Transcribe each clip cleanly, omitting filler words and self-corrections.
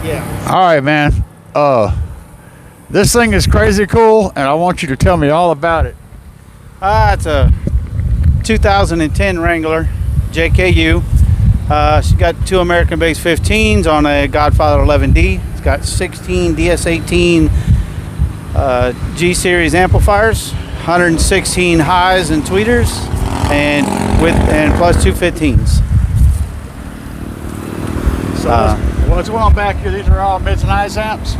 Yeah. All right, man. This thing is crazy cool, and I want you to tell me all about it. It's a 2010 Wrangler JKU. She's got 2 American-based 15s on a Godfather 11D. It's got 16 DS18 G-series amplifiers, 116 highs and tweeters, and plus 2 15s. So what's going on back here? These are all mids and highs amps?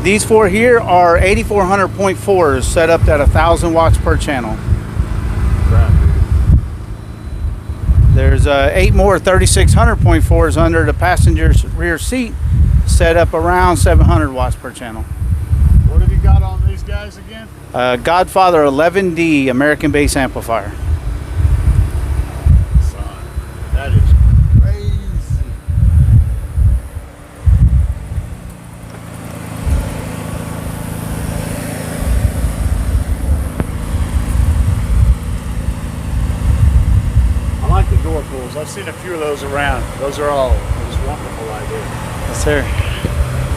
These 4 here are 8400.4s set up at 1,000 watts per channel. Right. There's 8 more 3600.4s under the passenger's rear seat, set up around 700 watts per channel. What have you got on these guys again? Godfather 11D American bass amplifier. Son, that is crazy. I like the door pulls. I've seen a few of those around. Those are all just wonderful ideas. Yes, sir.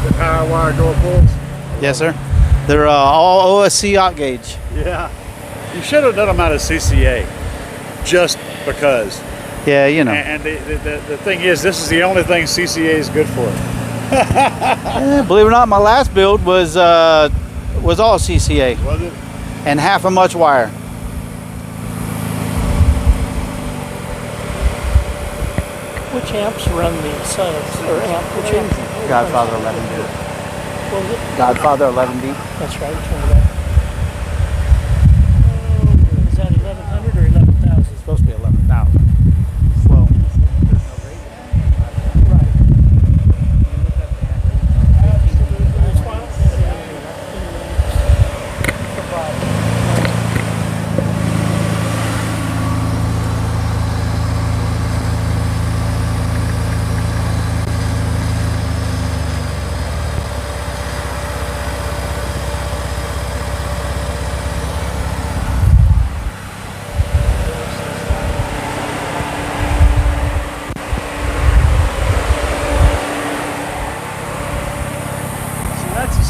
The power wire door pulls. Yes, sir. They're all OSC out gauge. Yeah. You should have done them out of CCA, just because. Yeah, you know. And the thing is, this is the only thing CCA is good for. Believe it or not, my last build was all CCA. Was it? And half a much wire. Which amps run the subs or amp? Which amp? Godfather 11D. What was it? Godfather 11D. That's right. Which one was that? Is that 1100 or 11,000? It's supposed to be 11,000. Well, Right.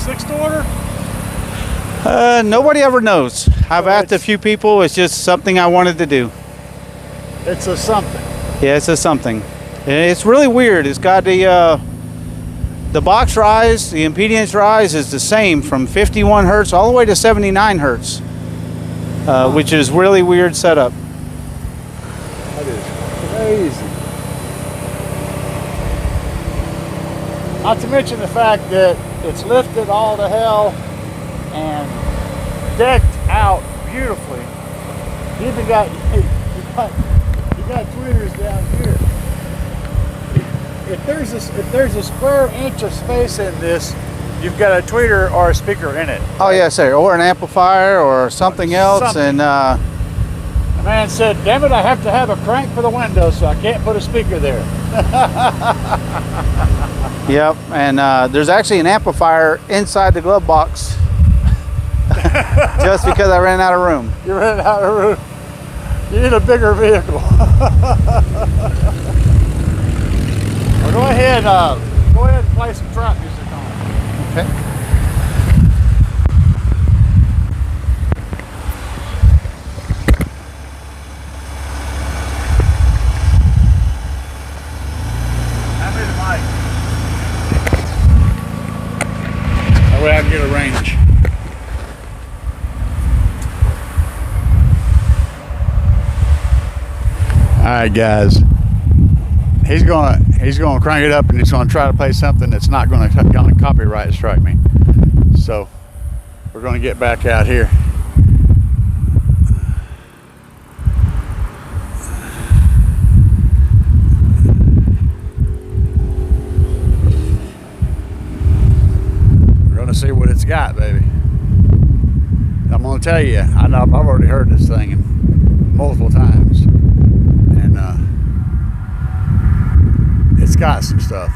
Sixth order? nobody ever knows. I've asked a few people. It's just something I wanted to do. It's a something. Yeah, it's a something. It's really weird. It's got the box rise, the impedance rise is the same from 51 hertz all the way to 79 hertz, which is really weird setup. That is crazy. Not to mention the fact that it's lifted all to hell and decked out beautifully. You even got tweeters down here. If there's a square inch of space in this, you've got a tweeter or a speaker in it. Oh yes, sir. Or an amplifier or something else. And the man said, "Damn it, I have to have a crank for the window, so I can't put a speaker there." Yep, and there's actually an amplifier inside the glove box just because I ran out of room. You ran out of room. You need a bigger vehicle. Well, go ahead and play some trap music on it. Okay. That way I can get a range. All right, guys. He's gonna crank it up and he's gonna try to play something that's not gonna copyright strike me. So we're gonna get back out here. See what it's got, baby. I'm gonna tell you, I know I've already heard this thing multiple times, and it's got some stuff.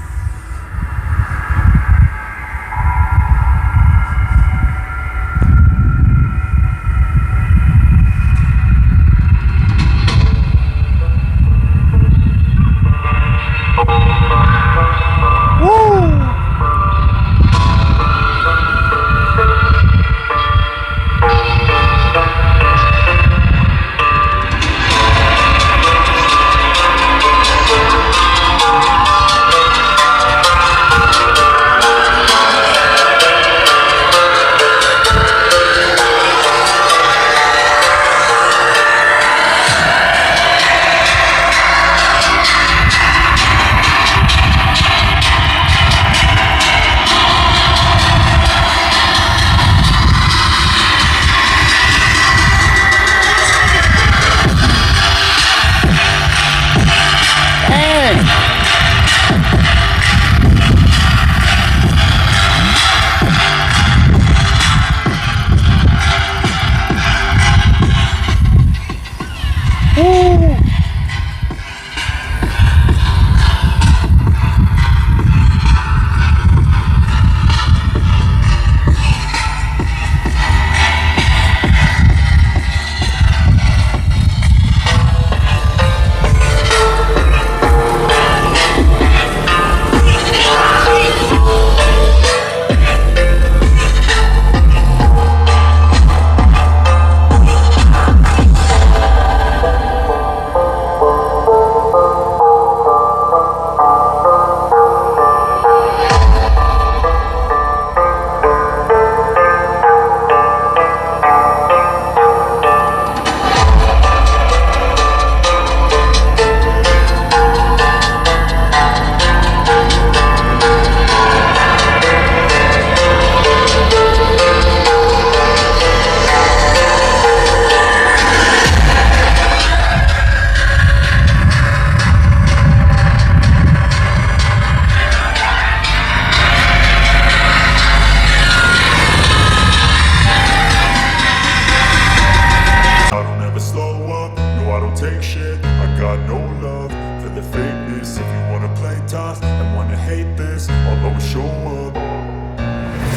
this. If you wanna play tough and wanna hate this, I'll always show up.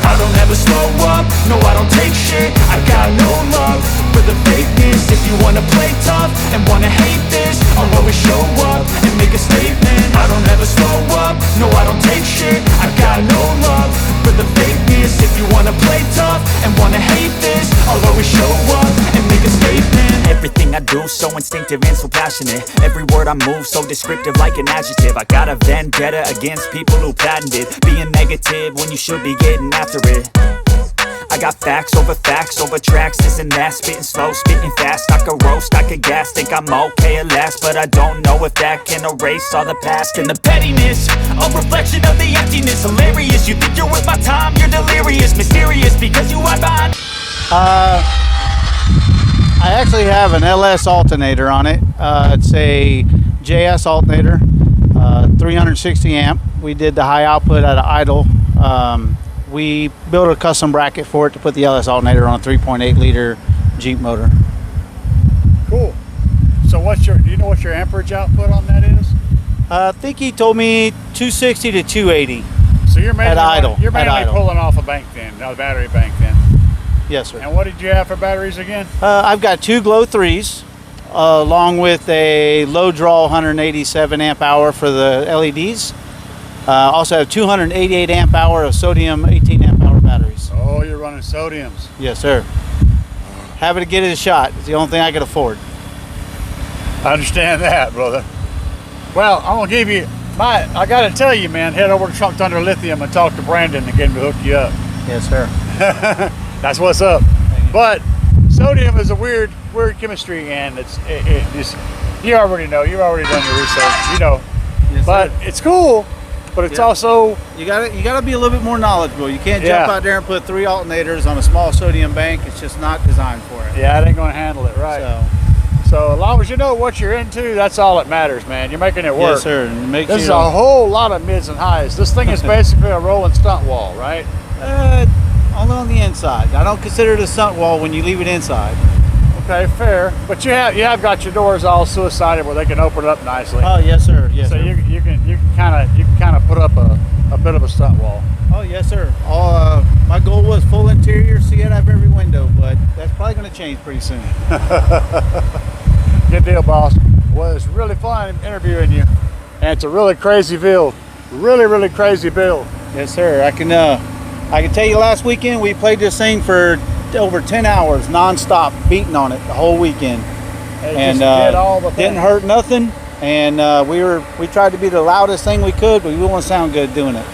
I don't ever slow up, no I don't take shit. I got no love for the fakeness. If you wanna play tough and wanna hate this, I'll always show up and make a statement. I don't ever slow up, no I don't take shit. I got no love for the fakeness. If you wanna play tough and wanna hate this, I'll always show up and make a statement. Everything I do so instinctive and so passionate. Every word I move so descriptive like an adjective. I got a vendetta against people who patented being negative when you should be getting after it. I got facts over tracks, this and that. Spitting slow, spitting fast. I could roast, I could gas. Think I'm okay at last, but I don't know if that can erase all the past. And the pettiness, a reflection of the emptiness. Hilarious, you think you're worth my time, you're delirious. Mysterious, because you are behind. I actually have an LS alternator on it. It's a JS alternator, 360 amp. We did the high output at an idle. We built a custom bracket for it to put the LS alternator on a 3.8 liter Jeep motor. Cool. So do you know what your amperage output on that is? I think he told me 260 to 280. So you're mainly, At idle. You're mainly At idle. pulling off a bank then, a battery bank then. Yes, sir. And what did you have for batteries again? I've got two Glow 3s, along with a low draw 187 amp hour for the LEDs. Also have 288 amp hour of sodium 18 amp hour batteries. Oh, you're running sodiums. Yes, sir. Happy to get it a shot. It's the only thing I can afford. I understand that, brother. Well, I'm gonna give you I gotta tell you, man, head over to Trunk Thunder Lithium and talk to Brandon and get him to hook you up. Yes, sir. That's what's up. But sodium is a weird chemistry, and it's you already know. You've already done your research, you know. Yes, but sir. it's cool. But it's also You gotta be a little bit more knowledgeable. You can't jump out there and put 3 alternators on a small sodium bank. It's just not designed for it. it ain't gonna handle it right. So as long as you know what you're into, that's all that matters, man. You're making it work. Yes, sir. And make This is sure a whole lot of mids and highs. This thing is basically a rolling stunt wall, right? only on the inside. I don't consider it a stunt wall when you leave it inside. Okay, fair. But you have got your doors all suicided where they can open it up nicely. Oh yes, sir. Yes, so sir. you can kind of put up a bit of a stunt wall. Oh yes, sir. My goal was full interior, see it out of every window, but that's probably going to change pretty soon. Good deal, boss. Well, it's really fun interviewing you, and it's a really crazy build. Really crazy build. Yes, sir. I can tell you, last weekend we played this thing for over 10 hours non-stop, beating on it the whole weekend, And did all the didn't things. hurt nothing. And we tried to be the loudest thing we could, but we wouldn't sound good doing it.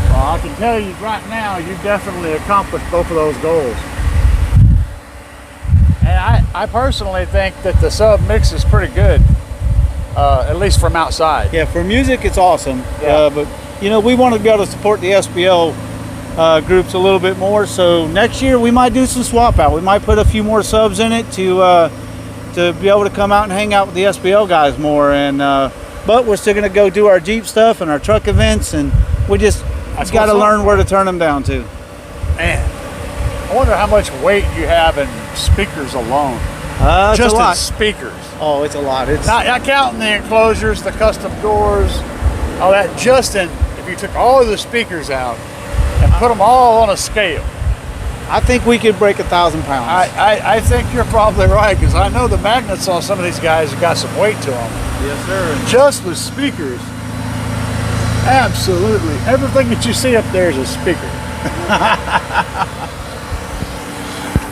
Well, I can tell you right now, you definitely accomplished both of those goals. And I personally think that the sub mix is pretty good, at least from outside. Yeah, for music it's awesome. Yeah. But you know, we want to be able to support the SPL groups a little bit more. So next year we might do some swap out. We might put a few more subs in it to be able to come out and hang out with the SPL guys more. And but we're still going to go do our Jeep stuff and our truck events, and we just got to learn where to turn them down to. Man, I wonder how much weight you have in speakers alone. It's Just a lot. in speakers. Oh, it's a lot. It's Not counting the enclosures, the custom doors, all that. Just in, if you took all of the speakers out and put them all on a scale, I think we could break 1,000 pounds. I think you're probably right, because I know the magnets on some of these guys have got some weight to them. Yes, sir. Just the speakers, absolutely everything that you see up there is a speaker.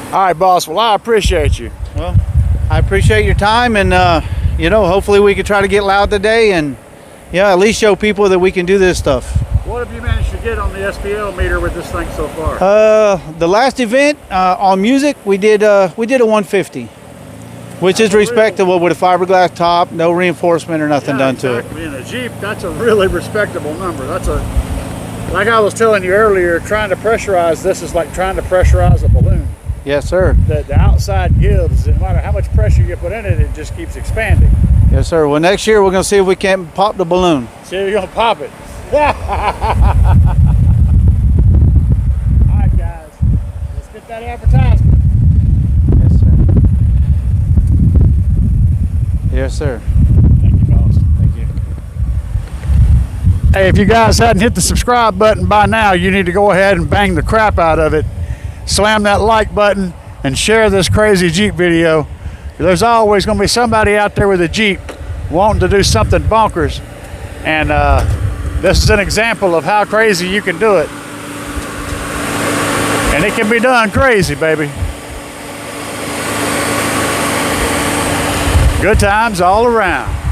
All right, boss. Well, I appreciate you. Well, I appreciate your time, and you know, hopefully we can try to get loud today, and yeah, at least show people that we can do this stuff. What have you managed to get on the SPL meter with this thing so far? The last event on music, we did a 150, which is respectable with a fiberglass top, no reinforcement or nothing done to it. In a Jeep, that's a really respectable number. That's like I was telling you earlier, trying to pressurize this is like trying to pressurize a balloon. Yes, sir. The outside gives, no matter how much pressure you put in it, it just keeps expanding. Yes, sir. Well, next year we're going to see if we can pop the balloon. See if you're going to pop it. All right, guys. Let's get that advertisement. Yes, sir. Yes, sir. Thank you, boss. Thank you. Hey, if you guys hadn't hit the subscribe button by now, you need to go ahead and bang the crap out of it. Slam that like button and share this crazy Jeep video. There's always going to be somebody out there with a Jeep wanting to do something bonkers. And this is an example of how crazy you can do it. And it can be done crazy, baby. Good times all around.